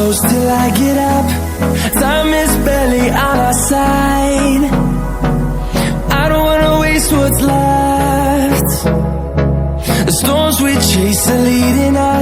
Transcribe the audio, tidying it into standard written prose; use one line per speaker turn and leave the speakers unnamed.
close till I get up. Time is barely on our side. I don't wanna waste what's left. The storms we chase are leading us.